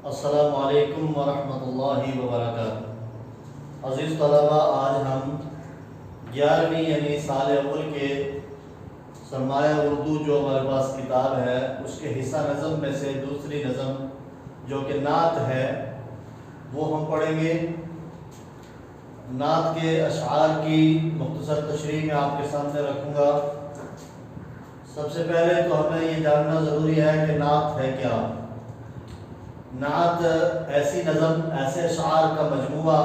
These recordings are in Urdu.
السلام علیکم ورحمۃ اللہ وبرکاتہ۔ عزیز طلباء، آج ہم 11ویں یعنی سال اول کے سرمایہ اردو جو ہمارے پاس کتاب ہے اس کے حصہ نظم میں سے دوسری نظم جو کہ نعت ہے وہ ہم پڑھیں گے۔ نعت کے اشعار کی مختصر تشریح میں آپ کے سامنے رکھوں گا۔ سب سے پہلے تو ہمیں یہ جاننا ضروری ہے کہ نعت ہے کیا۔ نعت ایسی نظم، ایسے اشعار کا مجموعہ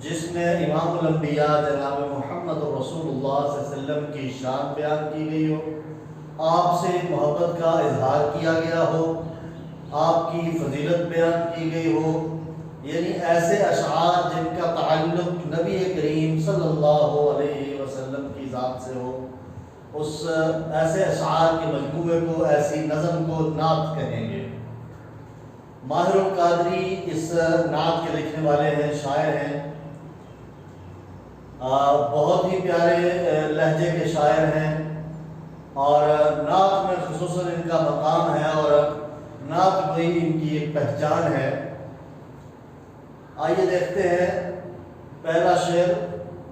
جس میں امام الانبیاء جناب محمد رسول اللہ صلی اللہ علیہ وسلم کی شان بیان کی گئی ہو، آپ سے محبت کا اظہار کیا گیا ہو، آپ کی فضیلت بیان کی گئی ہو، یعنی ایسے اشعار جن کا تعلق نبی کریم صلی اللہ علیہ وسلم کی ذات سے ہو، اس ایسے اشعار کے مجموعے کو، ایسی نظم کو نعت کہیں گے۔ ماہر القادری اس نعت کے لکھنے والے ہیں، شاعر ہیں، بہت ہی پیارے لہجے کے شاعر ہیں اور نعت میں خصوصاً ان کا مقام ہے اور نعت کوئی ان کی ایک پہچان ہے۔ آئیے دیکھتے ہیں پہلا شعر۔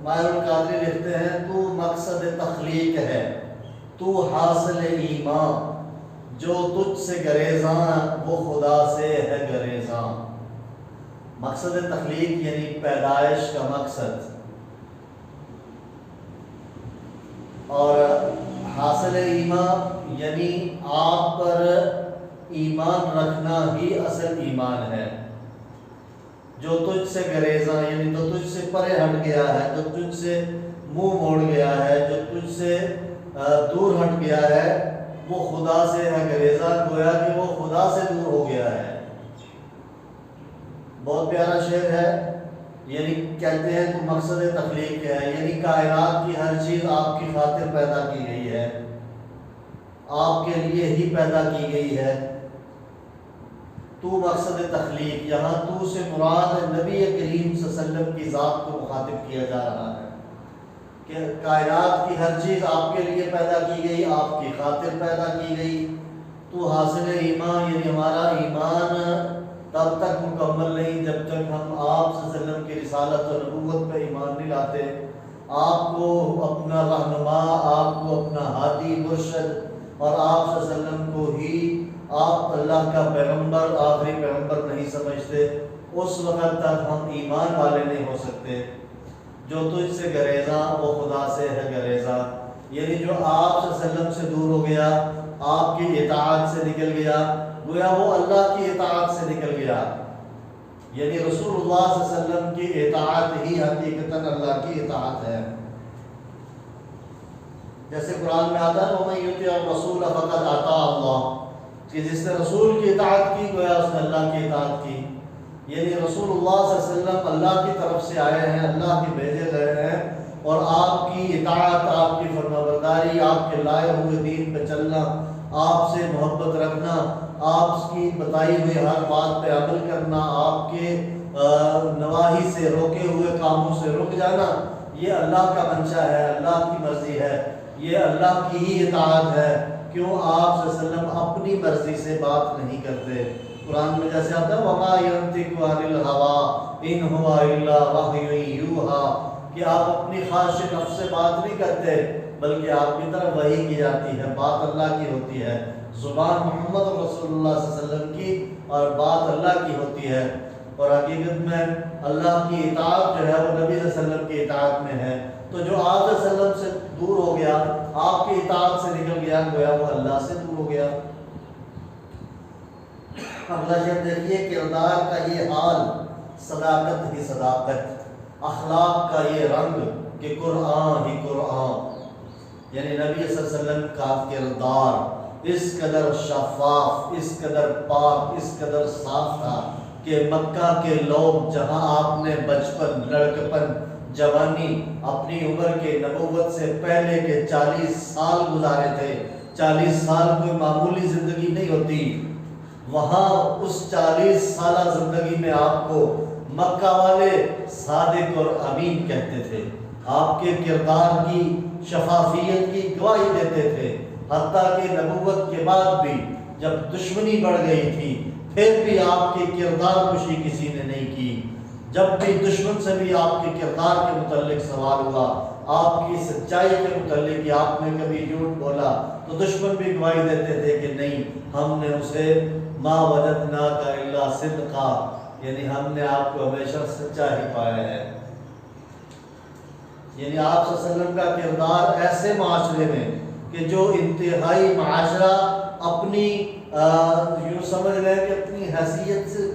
ماہر القادری لکھتے ہیں: تو مقصد تخلیق ہے، تو حاصل ایمان، جو تجھ سے گریزاں وہ خدا سے ہے گریزاں۔ مقصد تخلیق یعنی پیدائش کا مقصد، اور حاصل ایمان یعنی آپ پر ایمان رکھنا ہی اصل ایمان ہے۔ جو تجھ سے گریزاں یعنی جو تجھ سے پرے ہٹ گیا ہے، جو تجھ سے منہ موڑ گیا ہے، جو تجھ سے دور ہٹ گیا ہے، وہ خدا سے ہے گریزاں، گویا کہ وہ خدا سے دور ہو گیا ہے۔ بہت پیارا شعر ہے۔ یعنی کہتے ہیں تو مقصد تخلیق ہے، یعنی کائنات کی ہر چیز آپ کی خاطر پیدا کی گئی ہے، آپ کے لیے ہی پیدا کی گئی ہے۔ تو مقصد تخلیق، یہاں تو سے مراد نبی کریم صلی اللہ علیہ وسلم کی ذات کو مخاطب کیا جا رہا ہے کہ کائنات کی ہر چیز آپ کے لیے پیدا کی گئی، آپ کی خاطر پیدا کی گئی۔ تو حاصل ایمان یعنی ہمارا ایمان تب تک مکمل نہیں جب تک ہم آپ صلی اللہ علیہ وسلم کی رسالت اور نبوت پہ ایمان نہیں لاتے، آپ کو اپنا رہنما، آپ کو اپنا ہادی مرشد اور آپ صلی اللہ علیہ وسلم کو ہی آپ اللہ کا پیغمبر، آخری پیغمبر نہیں سمجھتے، اس وقت تک ہم ایمان والے نہیں ہو سکتے۔ جو تجھ سے گریزاں وہ خدا سے ہے گریزاں، یعنی جو آپ صلی اللہ علیہ وسلم سے دور ہو گیا، آپ کی اطاعت سے نکل گیا، گویا وہ اللہ کی اطاعت سے نکل گیا، یعنی رسول اللہ صلی اللہ علیہ وسلم کی اطاعت ہی حقیقتاً اللہ کی اطاعت ہے۔ جیسے قرآن میں آتا ہے وَمَن يُطِعِ الرَّسُولَ فَقَدْ أَطَاعَ اللَّهَ، کہ جس نے رسول کی اطاعت کی گویا اس نے اللہ کی اطاعت کی، یعنی رسول اللہ صلی اللہ علیہ وسلم اللہ کی طرف سے آئے ہیں، اللہ کے بھیجے گئے ہیں، اور آپ کی اطاعت، آپ کی فرمانبرداری، آپ کے لائے ہوئے دین پہ چلنا، آپ سے محبت رکھنا، آپ کی بتائی ہوئی ہر بات پہ عمل کرنا، آپ کے نواہی سے روکے ہوئے کاموں سے رک جانا، یہ اللہ کا منشا ہے، اللہ کی مرضی ہے، یہ اللہ کی ہی اطاعت ہے۔ کیوں؟ آپ صلی اللہ علیہ وسلم اپنی مرضی سے بات نہیں کرتے۔ قرآن میں جیسے آتا ہے وَمَا يَنطِقُ عَنِ الْهَوَىٰ إِنْ هُوَ إِلَّا وَحْيٌ يُوحَىٰ، کہ آپ اپنی خواہش نفس سے بات نہیں کرتے بلکہ آپ کی طرف وحی کی جاتی ہے، بات اللہ کی ہوتی ہے، زبان محمد رسول اللہ صلی اللہ علیہ وسلم کی اور بات اللہ کی ہوتی ہے، اور حقیقت میں اللہ کی اطاعت جو ہے وہ نبی صلی اللہ علیہ وسلم کی اطاعت میں ہے۔ تو جو آپ صلی اللہ علیہ وسلم سے دور ہو گیا، آپ کی اطاعت سے نکل گیا، گویا وہ اللہ سے دور ہو گیا۔ اگلا شعر دیکھیے: کردار کا یہ حال، صداقت ہی صداقت، اخلاق کا یہ رنگ کہ قرآن ہی قرآن، یعنی نبی صلی اللہ علیہ وسلم کا کردار اس قدر شفاف، اس قدر پاک، اس قدر صاف تھا کہ مکہ کے لوگ جہاں آپ نے بچپن، لڑکپن، جوانی، اپنی عمر کے نبوت سے پہلے کے 40 سال گزارے تھے، 40 سال کوئی معمولی زندگی نہیں ہوتی، وہاں اس 40 سالہ زندگی میں آپ کو مکہ والے صادق اور امین کہتے تھے، آپ کے کردار کی شفافیت کی گواہی دیتے تھے، حتیٰ کہ نبوت کے بعد بھی جب دشمنی بڑھ گئی تھی، پھر بھی آپ کی کردار کشی کسی نے نہیں کی۔ جب بھی دشمن سے بھی آپ کے کردار کے متعلق سوال ہوا، آپ کی سچائی کے متعلق کہ آپ نے کبھی جھوٹ بولا، تو دشمن بھی گواہی دیتے تھے کہ نہیں، ہم نے اسے ما وجدناک الا صدقا، یعنی ہم نے آپ کو ہمیشہ سچا ہی پایا ہے۔ یعنی آپ صلی اللہ علیہ وسلم کا کردار ایسے معاشرے میں کہ جو انتہائی معاشرہ اپنی یوں سمجھ لیں کہ اپنی حیثیت سے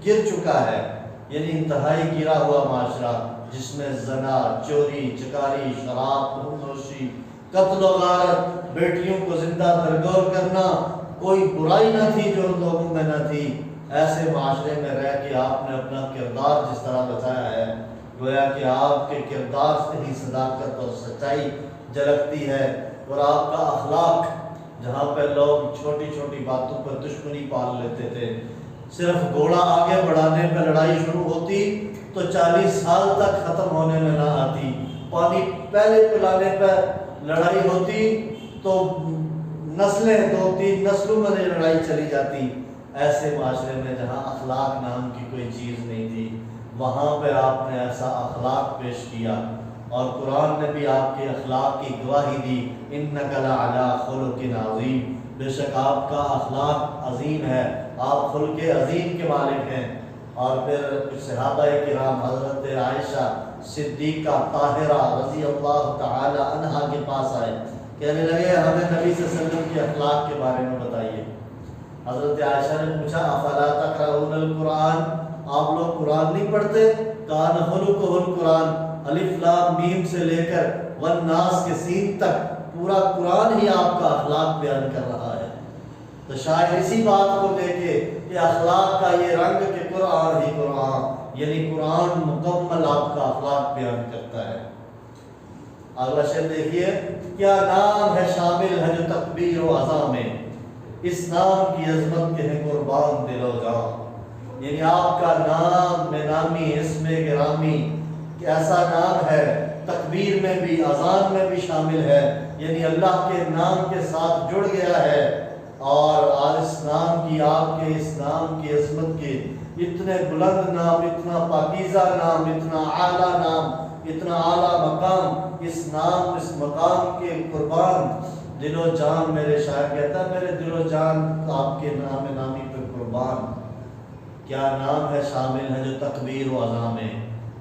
گر چکا ہے، یعنی انتہائی گرا ہوا معاشرہ جس میں زنا، چوری، چکاری، شراب نوشی، قتل و غارت، بیٹیوں کو زندہ درگور کرنا، کوئی برائی نہ تھی جو لوگوں میں نہ تھی۔ ایسے معاشرے میں رہ کے آپ نے اپنا کردار جس طرح بچایا ہے، گویا کہ آپ کے کردار سے ہی صداقت اور سچائی جھلکتی ہے، اور آپ کا اخلاق، جہاں پہ لوگ چھوٹی چھوٹی باتوں پر دشمنی پال لیتے تھے، صرف گھوڑا آگے بڑھانے پہ لڑائی شروع ہوتی تو 40 سال تک ختم ہونے میں نہ آتی، پانی پہلے پلانے پہ لڑائی ہوتی تو نسلیں 2-3 نسلوں میں لڑائی چلی جاتی۔ ایسے معاشرے میں جہاں اخلاق نام کی کوئی چیز نہیں تھی، وہاں پہ آپ نے ایسا اخلاق پیش کیا، اور قرآن نے بھی آپ کے اخلاق کی گواہی دی، انک لعلی خلق عظیم، بے شک آپ کا اخلاق عظیم ہے، آپ خلق عظیم کے مالک ہیں۔ اور پھر کچھ صحابہ کرام حضرت عائشہ صدیقہ طاہرہ رضی اللہ تعالی عنہا کے پاس آئے، کہنے لگے ہمیں نبی صلی اللہ علیہ وسلم کے اخلاق کے بارے میں بتائیے۔ حضرت عائشہ نے پوچھا افلا تقرؤون القرآن، آپ لوگ قرآن نہیں پڑھتے؟ کان خلقہ القرآن، الف لام میم سے لے کر والناس کے سین تک پورا قرآن ہی آپ کا اخلاق بیان کر رہا ہے۔ تو شاید اسی بات کو لے کے کہ اخلاق کا یہ رنگ کہ قرآن ہی قرآن، یعنی قرآن مکمل آپ کا اخلاق بیان کرتا ہے۔ اگلا شعر دیکھیے، کیا نام ہے شامل ہے جو تکبیر و عظام میں، اس نام کی عظمت کے ہیں قربان دل و جان۔ یعنی آپ کا نام میں نامی، اسم گرامی ایسا نام ہے، تکبیر میں بھی اذان میں بھی شامل ہے، یعنی اللہ کے نام کے ساتھ جڑ گیا ہے، اور اس نام کی، آپ کے اس نام کی عظمت کے، اتنے بلند نام، اتنا پاکیزہ نام، اتنا اعلیٰ نام، اتنا اعلیٰ مقام، اس نام اس مقام کے قربان دل و جان، میرے شاعر کہتا ہے میرے دل و جان آپ کے نام نامی پہ قربان۔ کیا نام ہے شامل ہے جو تکبیر و اذان میں،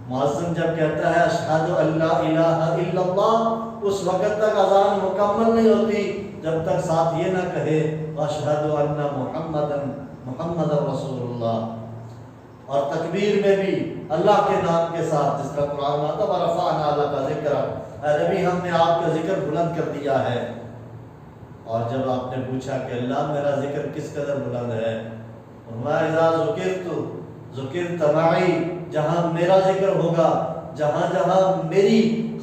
مؤذن جب کہتا ہے اشہد ان لا الہ الا اللہ، اس وقت تک اذان مکمل نہیں ہوتی جب تک ساتھ یہ نہ کہے اشہد ان محمد رسول اللہ۔ اور تکبیر میں بھی اللہ کے نام کے ساتھ، جس طرح قرآن میں آتا ہے وَرَفَعْنَا لَكَ ذِكْرَكَ، اے نبی ہم نے آپ کا ذکر بلند کر دیا ہے۔ اور جب آپ نے پوچھا کہ اللہ میرا ذکر کس قدر بلند ہے، فرمایا اذا ذکرت معی، جہاں میرا ذکر ہوگا، جہاں جہاں میری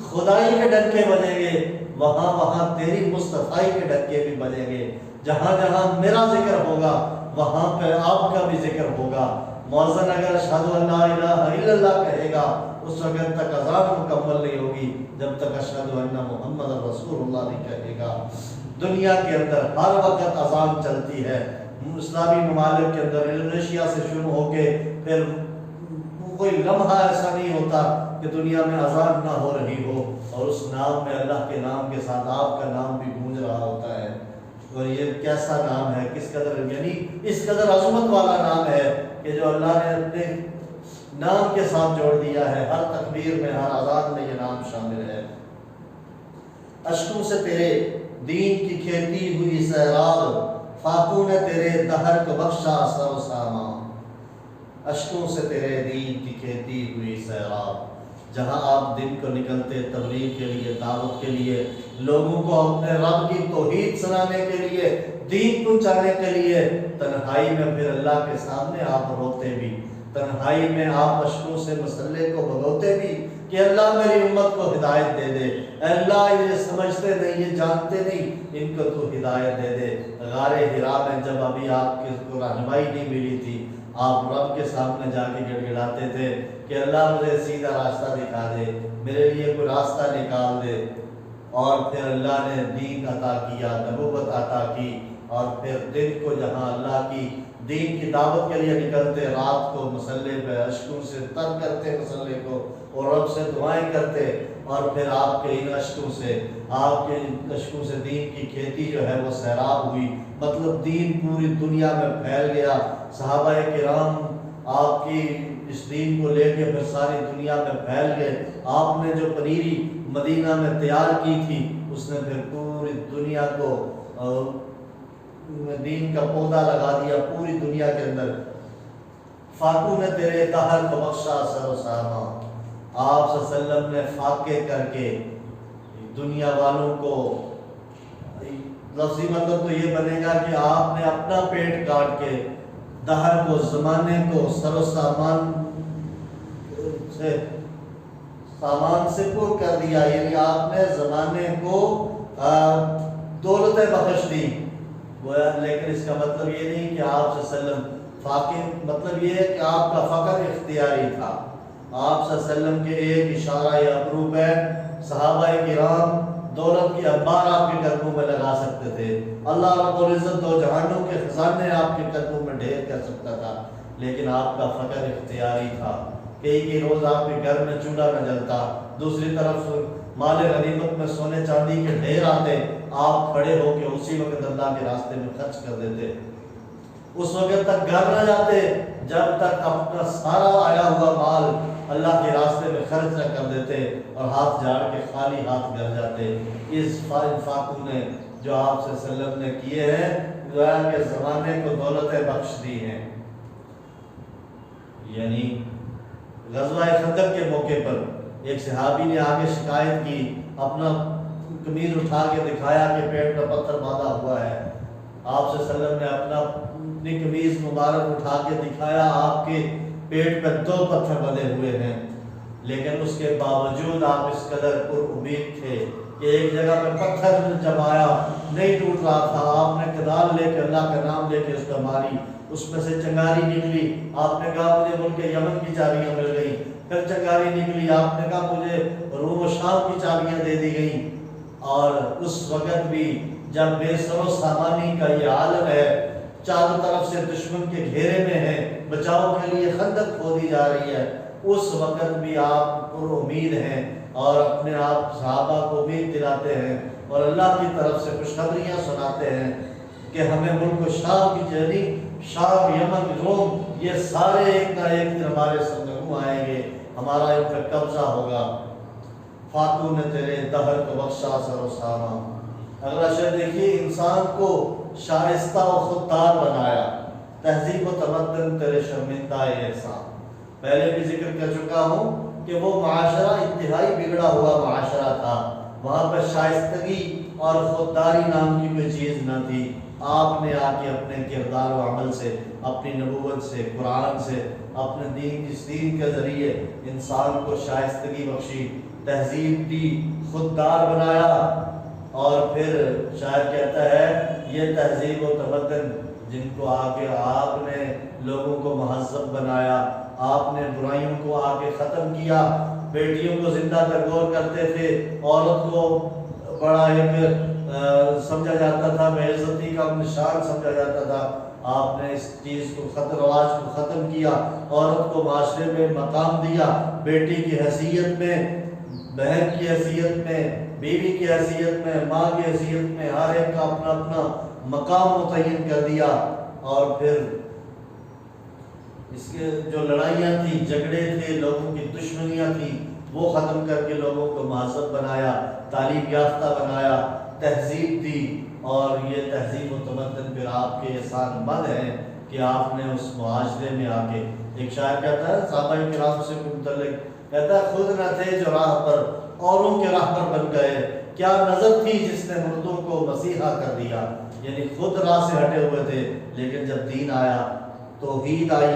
خدائی کے ڈنکے بجیں گے، وہاں وہاں تیری مصطفائی کے ڈنکے بھی بجیں گے، جہاں جہاں میرا ذکر ہوگا وہاں پہ آپ کا بھی ذکر ہوگا۔ مؤذن اگر اشہد ان لا الہ الا اللہ کہے گا، اس وقت تک اذان مکمل نہیں ہوگی جب تک اشہد ان محمد رسول اللہ نہیں کہے گا۔ دنیا کے اندر ہر وقت اذان چلتی ہے، اسلامی ممالک کے اندر انڈونیشیا سے شروع ہو کے پھر کوئی لمحہ ایسا نہیں ہوتا کہ دنیا میں اذان نہ ہو رہی ہو، اور اس نام میں اللہ کے نام کے ساتھ آپ کا نام بھی گونج رہا ہوتا ہے۔ اور یہ کیسا نام ہے، کس قدر، یعنی اس قدر عظمت والا نام ہے کہ جو اللہ نے اپنے نام کے ساتھ جوڑ دیا ہے، ہر تکبیر میں، ہر اذان میں یہ نام شامل ہے۔ اشکوں سے تیرے دین کی کھیتی ہوئی سیراب، فاتوں نے تیرے دہر کو بخشا سر و سامان۔ اشکوں سے تیرے دین کی کھیتی ہوئی سیراب، جہاں آپ دن کو نکلتے تبلیغ کے لیے، دعوت کے لیے، لوگوں کو اپنے رب کی توحید سنانے کے لیے، دین پہنچانے کے لیے، تنہائی میں پھر اللہ کے سامنے آپ روتے بھی، تنہائی میں آپ اشکوں سے مسلح کو بھگوتے بھی کہ اللہ میری امت کو ہدایت دے دے، اے اللہ یہ سمجھتے نہیں، یہ جانتے نہیں، ان کو تو ہدایت دے دے۔ غار حرا میں جب ابھی آپ کو رہنمائی نہیں ملی تھی، آپ رب کے سامنے جا کے گڑ گڑاتے تھے کہ اللہ مجھے سیدھا راستہ دکھا دے، میرے لیے کوئی راستہ نکال دے۔ اور پھر اللہ نے دین عطا کیا، نبوت عطا کی، اور پھر دن کو جہاں اللہ کی دین کی دعوت کے لیے نکلتے، رات کو مسلح پہ اشکوں سے تر کرتے مسلح کو، اور رب سے دعائیں کرتے، اور پھر آپ کے ان اشکوں سے دین کی کھیتی جو ہے وہ سیراب ہوئی، مطلب دین پوری دنیا میں پھیل گیا۔ صحابہ کرام آپ کی اس دین کو لے کے پھر ساری دنیا میں پھیل گئے۔ آپ نے جو پنیری مدینہ میں تیار کی تھی اس نے پھر پوری دنیا کو دین کا پودا لگا دیا پوری دنیا کے اندر۔ فاقو نے تیرے دہر کو بخشا سر و سامہ، آپ صلی اللہ علیہ وسلم نے فاقے کر کے دنیا والوں کو، لفظی مطلب تو یہ بنے گا کہ آپ نے اپنا پیٹ کاٹ کے دہر کو، زمانے کو سر و سامان سے پر کر دیا، یعنی آپ نے زمانے کو دولتیں بخش دی۔ لیکن اس کا مطلب یہ نہیں کہ آپ صلی اللہ علیہ وسلم فاقے، مطلب یہ ہے کہ آپ کا فقر اختیاری تھا۔ آپ صلی اللہ علیہ وسلم کے ایک اشارہ یا ابرو پہ صحابہ کرام دولت کی انبار آپ کے قدموں میں لگا سکتے تھے، اللہ رب العزت دو جہانوں کے خزانے آپ کے قدموں میں ڈھیر کر سکتا تھا، لیکن آپ کا فقر اختیاری تھا۔ کئی روز آپ کے گھر میں چولہا نہ جلتا، دوسری طرف مال غنیمت میں سونے چاندی کے ڈھیر آتے، آپ کھڑے ہو کے اسی وقت اللہ کے راستے میں خرچ کر دیتے، اس وقت تک گھر نہ جاتے جب تک اپنا سارا آیا ہوا مال اللہ کے راستے میں خرچ نہ کر دیتے، اور ہاتھ جھاڑ کے خالی ہاتھ گھر جاتے۔ اس فاقو نے جو آپ صلی اللہ علیہ وسلم نے کیے ہیں، گویا کہ زمانے کو دولتیں بخش دی ہیں۔ یعنی غزوہ خندق کے موقع پر ایک صحابی نے آگے شکایت کی، اپنا قمیض اٹھا کے دکھایا کہ پیٹ میں پتھر باندھا ہوا ہے۔ آپ صلی اللہ علیہ وسلم نے اپنی قمیض مبارک اٹھا کے دکھایا، آپ کے پیٹ پہ 2 پتھر بندھے ہوئے ہیں، لیکن اس کے باوجود آپ اس قدر پر امید تھے کہ ایک جگہ پہ پتھر جب آیا نہیں ٹوٹ رہا تھا، آپ نے کدال لے کے اللہ کا نام لے کے اس کا ماری، اس میں سے چنگاری نکلی، آپ نے کہا مجھے ملک یمن کی چابیاں مل گئی، پھر چنگاری نکلی، آپ نے کہا مجھے روم و شام کی چابیاں دے دی گئیں۔ اور اس وقت بھی جب بے سر و سامانی کا یہ عالم ہے، چاروں طرف سے دشمن کے گھیرے میں ہے، بچاؤ کے لیے خندق کھودی جا رہی ہے، اس وقت بھی آپ پر امید ہیں اور اپنے آپ صحابہ کو امید دلاتے ہیں اور اللہ کی طرف سے خوشخبریاں سناتے ہیں کہ ہمیں ملک شام کی جرنی، شام، یمن، روم، یہ سارے ایک نہ ایک دن ہمارے سرنگوں آئیں گے، ہمارا ان پر قبضہ ہوگا۔ فاتو نے تیرے دہر کو بخشا سر و سامہ۔ اگلا شعر دیکھیے، انسان کو شائستہ و خوددار بنایا، تہذیب و تمدن تیرے شرمندہ احسان۔ پہلے بھی ذکر کر چکا ہوں کہ وہ معاشرہ انتہائی بگڑا ہوا معاشرہ تھا، وہاں پر شائستگی اور خودداری نام کی کوئی چیز نہ تھی۔ آپ نے آ کے اپنے کردار و عمل سے، اپنی نبوت سے، قرآن سے، اپنے دین، اس دین کے ذریعے انسان کو شائستگی بخشی، تہذیب دی، خوددار بنایا، اور پھر شاعر کہتا ہے یہ تہذیب و تمدن جن کو آگے آپ نے لوگوں کو مہذب بنایا، آپ نے برائیوں کو آگے ختم کیا، بیٹیوں کو زندہ درگور کرتے تھے، عورت کو بڑا ایک سمجھا جاتا تھا، بے عزتی کا نشان سمجھا جاتا تھا، آپ نے اس چیز کو رواج کو ختم کیا، عورت کو معاشرے میں مقام دیا، بیٹی کی حیثیت میں، بہن کی حیثیت میں، بیوی کی حیثیت میں، ماں کی حیثیت میں، ہر ایک کا اپنا اپنا مقام متعین کر دیا، اور پھر اس کے جو لڑائیاں تھیں، جھگڑے تھے، لوگوں کی دشمنیاں تھیں، وہ ختم کر کے لوگوں کو مہذب بنایا، تعلیم یافتہ بنایا، تہذیب دی، اور یہ تہذیب و تمدن پھر آپ کے احسان مند ہیں کہ آپ نے اس معاشرے میں آ کے، ایک شاعر کہتا ہے صحابہ کرام سے متعلق، کہتا ہے خود نہ تھے جو راہ پر، اوروں کے راہ پر بن گئے، کیا نظر تھی جس نے مردوں کو مسیحا کر دیا۔ یعنی خود راہ سے ہٹے ہوئے تھے، لیکن جب دین آیا، توحید آئی،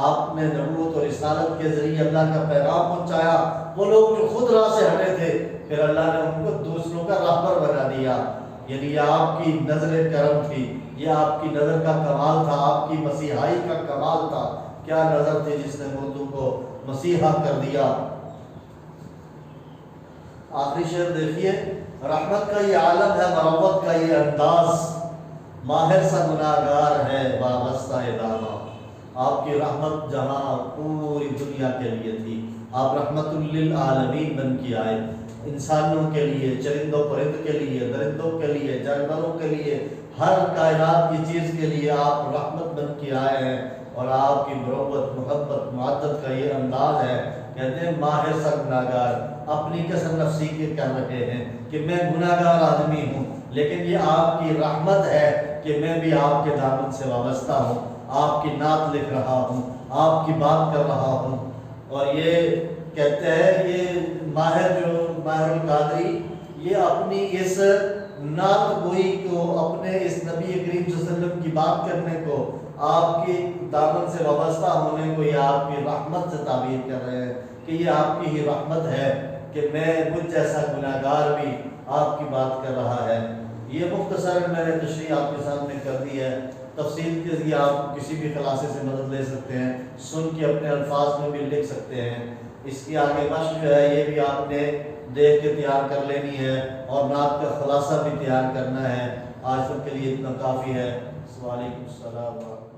آپ نے نبوت اور رسالت کے ذریعے اللہ کا پیغام پہنچایا، وہ لوگ جو خود راہ سے ہٹے تھے، پھر اللہ نے ان کو دوسروں کا راہبر بنا دیا۔ یعنی یہ آپ کی نظر کرم تھی، یہ آپ کی نظر کا کمال تھا، آپ کی مسیحائی کا کمال تھا، کیا نظر تھی جس نے مردوں کو مسیحا کر دیا۔ آخری شعر دیکھیے، رحمت کا یہ عالم ہے، مروت کا یہ انداز، ماہر سا گناہگار ہے وابستہ دامہ۔ آپ کی رحمت جہاں پوری دنیا کے لیے تھی، آپ رحمت للعالمین بن کے آئے، انسانوں کے لیے، چرندوں پرند کے لیے، درندوں کے لیے، جانوروں کے لیے، ہر کائنات کی چیز کے لیے آپ رحمت بن کے آئے ہیں۔ اور آپ کی مروت، محبت، معدت کا یہ انداز ہے، کہتے ہیں ماہر سا گناہگار، اپنی کسر نفسی کے کر رہے ہیں کہ میں گناہگار آدمی ہوں، لیکن یہ آپ کی رحمت ہے کہ میں بھی آپ کے دامن سے وابستہ ہوں، آپ کی نعت لکھ رہا ہوں، آپ کی بات کر رہا ہوں۔ اور یہ کہتے ہیں یہ ماہر القادری، یہ اپنی اس نعت گوئی کو، اپنے اس نبی کریم صلی اللہ علیہ وسلم کی بات کرنے کو، آپ کی دامن سے وابستہ ہونے کو یہ آپ کی رحمت سے تعبیر کر رہے ہیں کہ یہ آپ کی ہی رحمت ہے کہ مجھ جیسا گناہگار بھی آپ کی بات کر رہا ہے۔ یہ مختصر میں نے تشریح آپ کے سامنے کر دی ہے، تفصیل کے لیے آپ کسی بھی خلاصے سے مدد لے سکتے ہیں، سن کے اپنے الفاظ میں بھی لکھ سکتے ہیں۔ اس کی آگے مشق جو ہے یہ بھی آپ نے دیکھ کے تیار کر لینی ہے، اور نعت کا خلاصہ بھی تیار کرنا ہے۔ آج تک کے لیے اتنا کافی ہے۔ وعلیکم السلام ورحمۃ اللہ۔